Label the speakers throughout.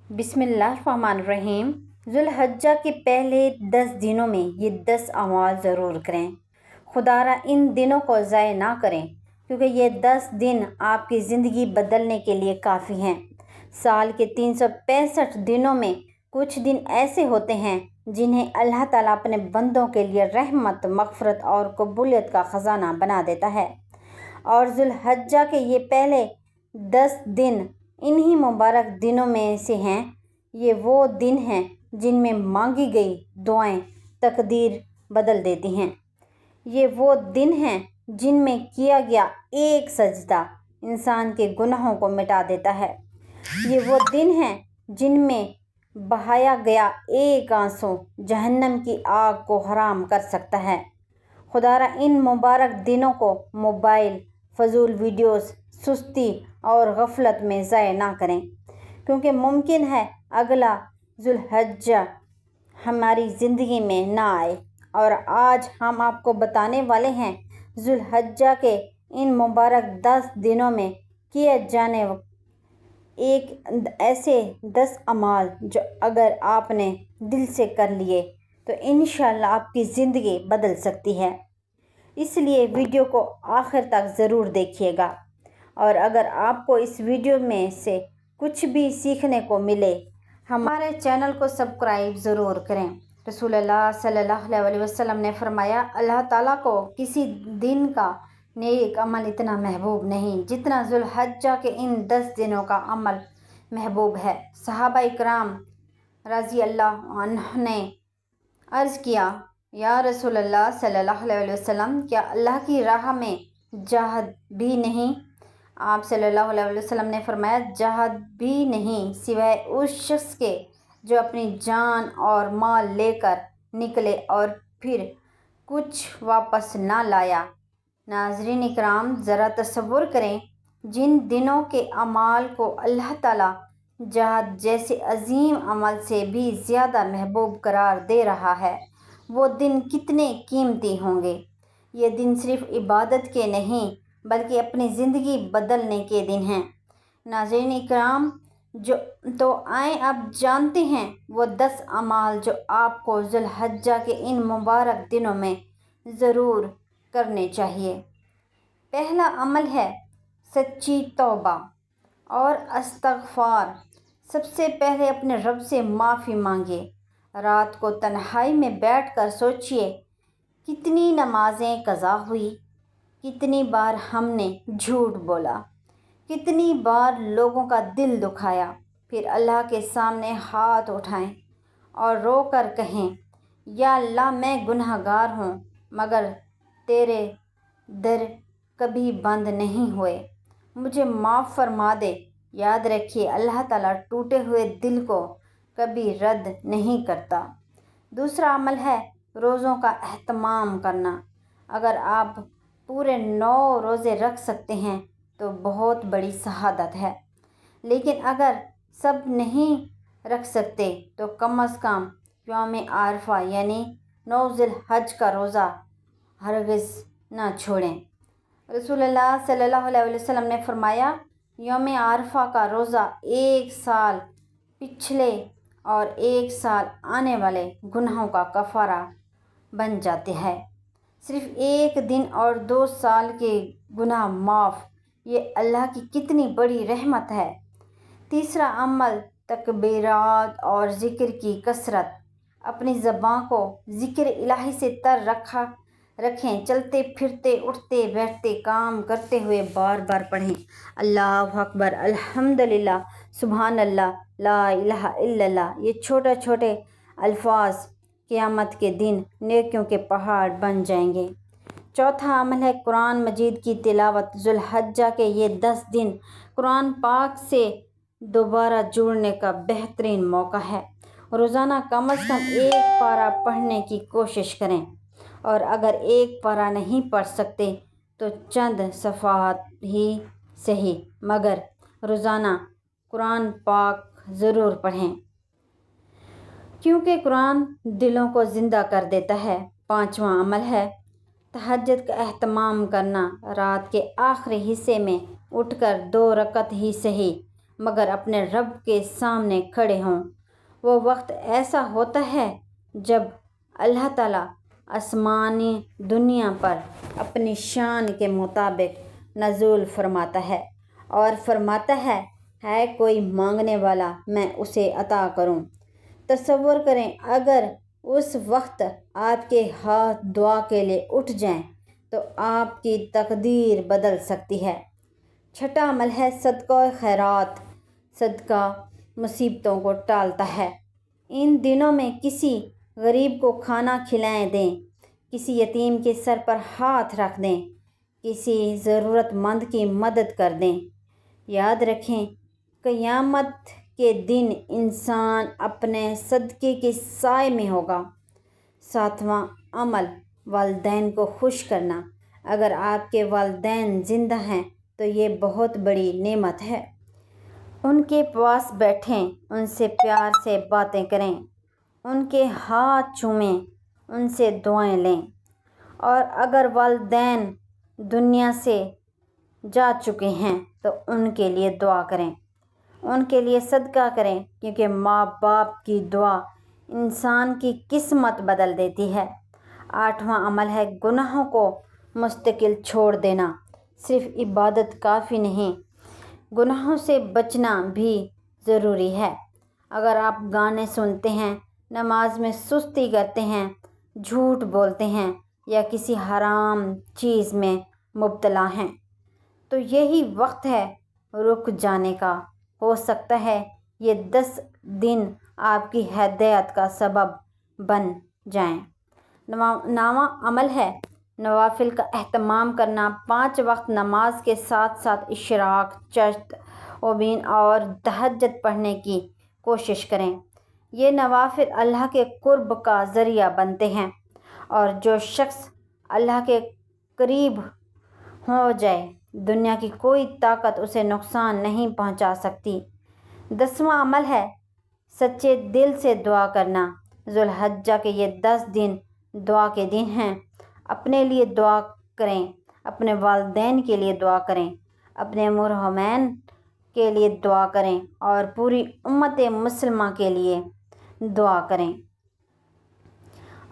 Speaker 1: बिस्मिल्लाहिर्रहमानिर्रहीम। ज़ुल्हज्जा के पहले 10 दिनों में ये 10 अमाल ज़रूर करें। खुदारा इन दिनों को ज़ाय ना करें, क्योंकि ये 10 दिन आपकी ज़िंदगी बदलने के लिए काफ़ी हैं। साल के 365 दिनों में कुछ दिन ऐसे होते हैं जिन्हें अल्लाह ताला अपने बंदों के लिए रहमत, मग़फ़िरत और कबूलियत का ख़ज़ाना बना देता है। और ज़ुल्हज्जा के ये पहले 10 दिन इन्हीं मुबारक दिनों में से हैं। ये वो दिन हैं जिनमें मांगी गई दुआएं तकदीर बदल देती हैं। ये वो दिन हैं जिनमें किया गया एक सजदा इंसान के गुनाहों को मिटा देता है। ये वो दिन हैं जिनमें बहाया गया एक आंसू जहन्नम की आग को हराम कर सकता है। खुदारा इन मुबारक दिनों को मोबाइल, फजूल वीडियोस, सुस्ती और गफलत में ज़ाय ना करें, क्योंकि मुमकिन है अगला ज़ुल्हज्जा हमारी ज़िंदगी में ना आए। और आज हम आपको बताने वाले हैं ज़ुल्हज्जा के इन मुबारक 10 दिनों में किए जाने एक ऐसे 10 अमाल जो अगर आपने दिल से कर लिए तो इंशाअल्लाह आपकी ज़िंदगी बदल सकती है। इसलिए वीडियो को आखिर तक ज़रूर देखिएगा। और अगर आपको इस वीडियो में से कुछ भी सीखने को मिले, हमारे चैनल को सब्सक्राइब ज़रूर करें। रसूलुल्लाह सल्लल्लाहु अलैहि वसल्लम ने फरमाया, अल्लाह ताला को किसी दिन का नेक अमल इतना महबूब नहीं जितना ज़ुल्हज्जा के इन 10 दिनों का अमल महबूब है। सहाबा इकराम रज़ी अल्लाह अन्हुम ने अर्ज़ किया, या रसूलल्लाह सल्लल्लाहु अलैहि वसल्लम, क्या अल्लाह की राह में जहद भी नहीं? आप सल्लल्लाहु अलैहि वसल्लम ने फरमाया, जहद भी नहीं सिवाय उस शख्स के जो अपनी जान और माल लेकर निकले और फिर कुछ वापस ना लाया। नाज़रीन इकराम, ज़रा तसव्वुर करें, जिन दिनों के अमाल को अल्लाह ताला जहद जैसे अजीम अमल से भी ज़्यादा महबूब करार दे रहा है, वो दिन कितने कीमती होंगे। ये दिन सिर्फ़ इबादत के नहीं बल्कि अपनी ज़िंदगी बदलने के दिन हैं। नाज़रीन इकराम, जो तो आए अब जानते हैं वो 10 अमाल जो आपको ज़ुल्हज्जा के इन मुबारक दिनों में ज़रूर करने चाहिए। पहला अमल है सच्ची तौबा और इस्तग़फ़ार। सबसे पहले अपने रब से माफ़ी मांगे। रात को तन्हाई में बैठकर सोचिए, कितनी नमाज़ें क़ज़ा हुई, कितनी बार हमने झूठ बोला, कितनी बार लोगों का दिल दुखाया। फिर अल्लाह के सामने हाथ उठाएं और रो कर कहें, या अल्लाह, मैं गुनहगार हूँ, मगर तेरे दर कभी बंद नहीं हुए, मुझे माफ़ फरमा दे। याद रखिए, अल्लाह ताला टूटे हुए दिल को कभी रद्द नहीं करता। दूसरा अमल है रोज़ों का एहतमाम करना। अगर आप पूरे 9 रोज़े रख सकते हैं तो बहुत बड़ी शहादत है, लेकिन अगर सब नहीं रख सकते तो कम से कम यौम आरफा यानी 9 ज़िलहज का रोज़ा हरगिज़ ना छोड़ें। रसूलुल्लाह सल्लल्लाहु अलैहि वसल्लम ने फरमाया, यौम आरफा का रोज़ा 1 साल पिछले और 1 साल आने वाले गुनाहों का कफ़ारा बन जाते हैं। सिर्फ़ 1 दिन और 2 साल के गुनाह माफ़, ये अल्लाह की कितनी बड़ी रहमत है। तीसरा अमल तकबीरात और ज़िक्र की कसरत। अपनी ज़बान को ज़िक्र इलाही से तर रखें। चलते फिरते, उठते बैठते, काम करते हुए बार बार पढ़ें, अल्लाहु अकबर, अल्हम्दुलिल्लाह, सुभान अल्लाह, ला इलाहा इल्लल्लाह। ये छोटे छोटे अल्फाज क़यामत के दिन नेकियों के पहाड़ बन जाएंगे। चौथा अमल है कुरान मजीद की तिलावत। ज़ुल्हज्जा के ये 10 दिन कुरान पाक से दोबारा जुड़ने का बेहतरीन मौका है। रोज़ाना कम से कम 1 पारा पढ़ने की कोशिश करें, और अगर 1 पारा नहीं पढ़ सकते तो चंद सफ़हात ही सही, मगर रोज़ाना कुरान पाक ज़रूर पढ़ें, क्योंकि कुरान दिलों को ज़िंदा कर देता है। पाँचवा अमल है तहज्जुद का एहतमाम करना। रात के आखिरी हिस्से में उठकर 2 रकत ही सही مگر اپنے رب کے سامنے کھڑے ہوں۔ وہ وقت ایسا ہوتا ہے جب اللہ تعالیٰ آسمانی دنیا پر اپنی شان کے مطابق نزول فرماتا ہے اور فرماتا ہے کوئی مانگنے والا میں اسے عطا کروں۔ تصور کریں اگر اس وقت آپ کے ہاتھ دعا کے لیے اٹھ جائیں تو آپ کی تقدیر بدل سکتی ہے۔ چھٹا عمل ہے صدقہ خیرات۔ صدقہ مصیبتوں کو ٹالتا ہے۔ ان دنوں میں کسی غریب کو کھانا کھلائیں دیں، کسی یتیم کے سر پر ہاتھ رکھ دیں، کسی ضرورت مند کی مدد کر دیں۔ یاد رکھیں قیامت کے دن انسان اپنے صدقے کے سائے میں ہوگا۔ ساتواں عمل والدین کو خوش کرنا۔ اگر آپ کے والدین زندہ ہیں تو یہ بہت بڑی نعمت ہے۔ ان کے پاس بیٹھیں، ان سے پیار سے باتیں کریں، ان کے ہاتھ چومیں، ان سے دعائیں لیں۔ اور اگر والدین دنیا سے جا چکے ہیں تو ان کے لیے دعا کریں، ان کے لیے صدقہ کریں، کیونکہ ماں باپ کی دعا انسان کی قسمت بدل دیتی ہے۔ آٹھواں عمل ہے گناہوں کو مستقل چھوڑ دینا۔ صرف عبادت کافی نہیں، گناہوں سے بچنا بھی ضروری ہے۔ اگر آپ گانے سنتے ہیں، نماز میں سستی کرتے ہیں، جھوٹ بولتے ہیں یا کسی حرام چیز میں مبتلا ہیں تو یہی وقت ہے رک جانے کا۔ ہو سکتا ہے یہ 10 دن آپ کی ہدایت کا سبب بن جائیں۔ نواں عمل ہے نوافل کا اہتمام کرنا۔ 5 وقت نماز کے ساتھ ساتھ اشراق، چشت وبین اور تہجد پڑھنے کی کوشش کریں۔ یہ نوافل اللہ کے قرب کا ذریعہ بنتے ہیں اور جو شخص اللہ کے قریب ہو جائے دنیا کی کوئی طاقت اسے نقصان نہیں پہنچا سکتی۔ 10واں عمل ہے سچے دل سے دعا کرنا۔ ذوالحجہ کے یہ 10 دن دعا کے دن ہیں۔ اپنے لیے دعا کریں، اپنے والدین کے لیے دعا کریں، اپنے مرحومین کے لیے دعا کریں اور پوری امت مسلمہ کے لیے دعا کریں۔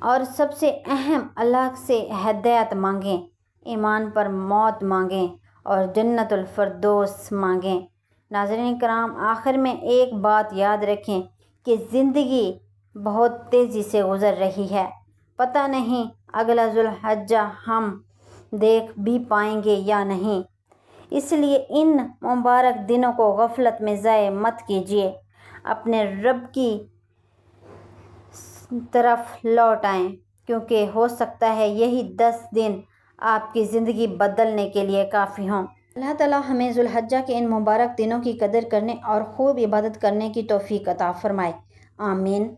Speaker 1: اور سب سے اہم اللہ سے ہدایت مانگیں، ایمان پر موت مانگیں اور جنت الفردوس مانگیں۔ ناظرین کرام، آخر میں ایک بات یاد رکھیں کہ زندگی بہت تیزی سے گزر رہی ہے۔ پتہ نہیں اگلا ذوالحجہ ہم دیکھ بھی پائیں گے یا نہیں، اس لیے ان مبارک دنوں کو غفلت میں ضائع مت کیجیے۔ اپنے رب کی طرف لوٹ آئیں، کیونکہ ہو سکتا ہے یہی 10 دن آپ کی زندگی بدلنے کے لیے کافی ہوں۔ اللہ تعالیٰ ہمیں ذوالحجہ کے ان مبارک دنوں کی قدر کرنے اور خوب عبادت کرنے کی توفیق عطا فرمائے۔ آمین۔